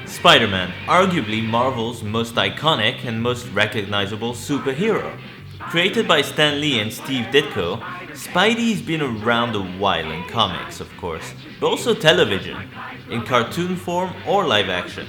Spider-Man, arguably Marvel's most iconic and most recognizable superhero. Created by Stan Lee and Steve Ditko, Spidey's been around a while in comics, of course, but also television, in cartoon form or live action.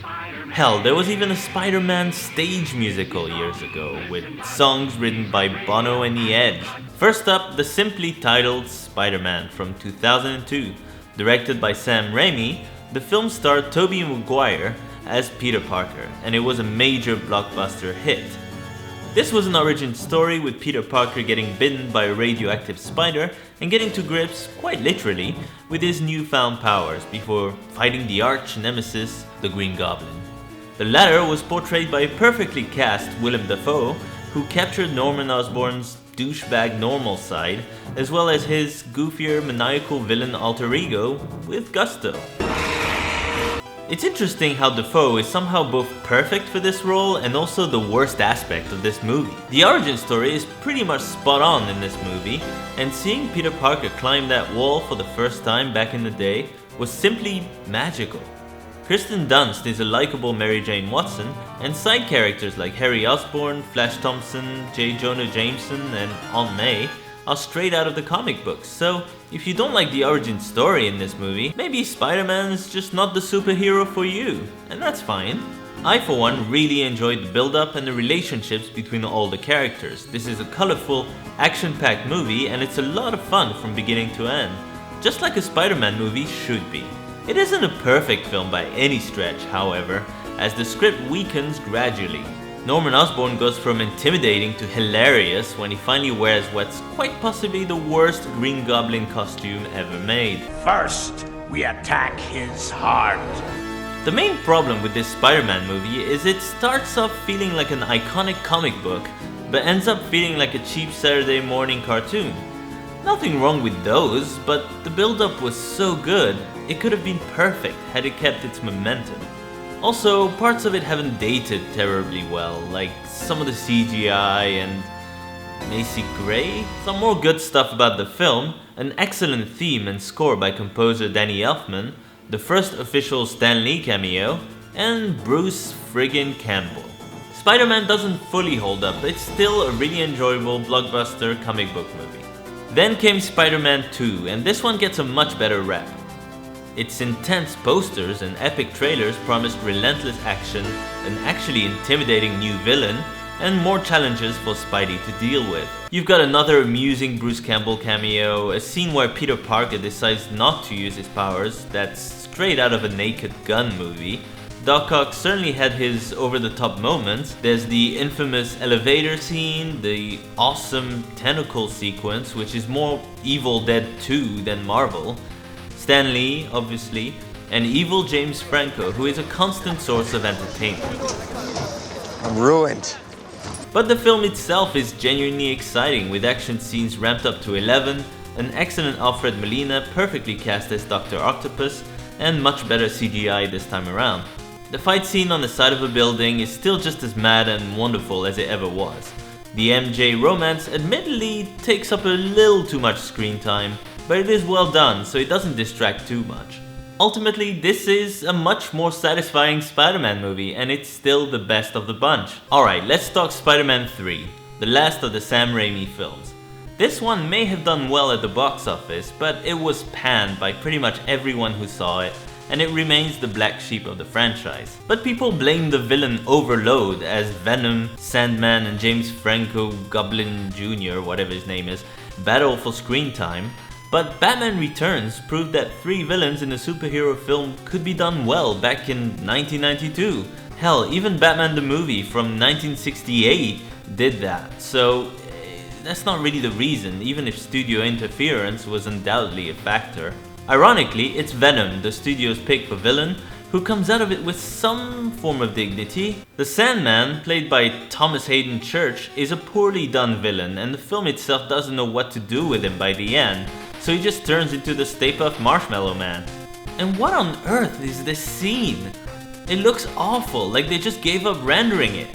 Hell, there was even a Spider-Man stage musical years ago, with songs written by Bono and The Edge. First up, the simply titled Spider-Man from 2002. Directed by Sam Raimi, the film starred Tobey Maguire as Peter Parker, and it was a major blockbuster hit. This was an origin story with Peter Parker getting bitten by a radioactive spider and getting to grips, quite literally, with his newfound powers before fighting the arch nemesis, the Green Goblin. The latter was portrayed by a perfectly cast Willem Dafoe, who captured Norman Osborn's douchebag normal side, as well as his goofier maniacal villain alter ego with gusto. It's interesting how Dafoe is somehow both perfect for this role and also the worst aspect of this movie. The origin story is pretty much spot on in this movie, and seeing Peter Parker climb that wall for the first time back in the day was simply magical. Kirsten Dunst is a likable Mary Jane Watson, and side characters like Harry Osborn, Flash Thompson, J. Jonah Jameson, and Aunt May are straight out of the comic books, so if you don't like the origin story in this movie, maybe Spider-Man is just not the superhero for you, and that's fine. I for one really enjoyed the build-up and the relationships between all the characters. This is a colorful, action-packed movie and it's a lot of fun from beginning to end, just like a Spider-Man movie should be. It isn't a perfect film by any stretch, however, as the script weakens gradually. Norman Osborn goes from intimidating to hilarious when he finally wears what's quite possibly the worst Green Goblin costume ever made. First, we attack his heart. The main problem with this Spider-Man movie is it starts off feeling like an iconic comic book, but ends up feeling like a cheap Saturday morning cartoon. Nothing wrong with those, but the build-up was so good, it could have been perfect had it kept its momentum. Also, parts of it haven't dated terribly well, like some of the CGI and Macy Gray. Some more good stuff about the film, an excellent theme and score by composer Danny Elfman, the first official Stan Lee cameo, and Bruce friggin' Campbell. Spider-Man doesn't fully hold up, but it's still a really enjoyable blockbuster comic book movie. Then came Spider-Man 2, and this one gets a much better rap. Its intense posters and epic trailers promised relentless action, an actually intimidating new villain, and more challenges for Spidey to deal with. You've got another amusing Bruce Campbell cameo, a scene where Peter Parker decides not to use his powers that's straight out of a Naked Gun movie. Doc Ock certainly had his over-the-top moments. There's the infamous elevator scene, the awesome tentacle sequence, which is more Evil Dead 2 than Marvel, Stan Lee, obviously, and evil James Franco, who is a constant source of entertainment. I'm ruined. But the film itself is genuinely exciting, with action scenes ramped up to 11, an excellent Alfred Molina perfectly cast as Dr. Octopus, and much better CGI this time around. The fight scene on the side of a building is still just as mad and wonderful as it ever was. The MJ romance admittedly takes up a little too much screen time, but it is well done, so it doesn't distract too much. Ultimately, this is a much more satisfying Spider-Man movie, and it's still the best of the bunch. Alright, let's talk Spider-Man 3, the last of the Sam Raimi films. This one may have done well at the box office, but it was panned by pretty much everyone who saw it, and it remains the black sheep of the franchise. But people blame the villain Overload as Venom, Sandman, and James Franco Goblin Jr., whatever his name is, battle for screen time. But Batman Returns proved that 3 villains in a superhero film could be done well back in 1992. Hell, even Batman the movie from 1968 did that, so that's not really the reason, even if studio interference was undoubtedly a factor. Ironically, it's Venom, the studio's pick for villain, who comes out of it with some form of dignity. The Sandman, played by Thomas Hayden Church, is a poorly done villain, and the film itself doesn't know what to do with him by the end, so he just turns into the Stay Puft Marshmallow Man. And what on earth is this scene? It looks awful, like they just gave up rendering it.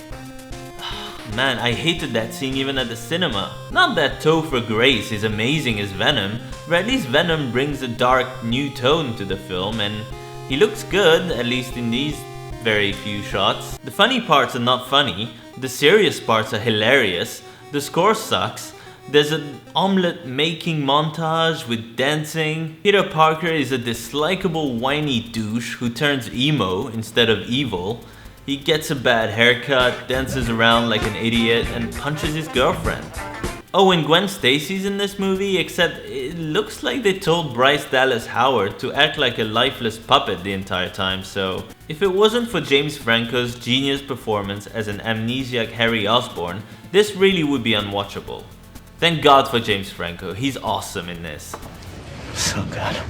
Man, I hated that scene even at the cinema. Not that Topher Grace is amazing as Venom, but at least Venom brings a dark, new tone to the film, and he looks good, at least in these very few shots. The funny parts are not funny, the serious parts are hilarious, the score sucks, there's an omelette making montage with dancing. Peter Parker is a dislikable whiny douche who turns emo instead of evil. He gets a bad haircut, dances around like an idiot, and punches his girlfriend. Oh, and Gwen Stacy's in this movie, except it looks like they told Bryce Dallas Howard to act like a lifeless puppet the entire time, so... If it wasn't for James Franco's genius performance as an amnesiac Harry Osborn, this really would be unwatchable. Thank God for James Franco, he's awesome in this. So good.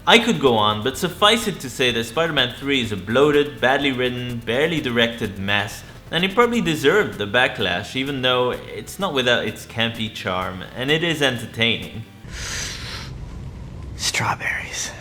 I could go on, but suffice it to say that Spider-Man 3 is a bloated, badly written, barely directed mess, and it probably deserved the backlash, even though it's not without its campy charm, and it is entertaining. Strawberries.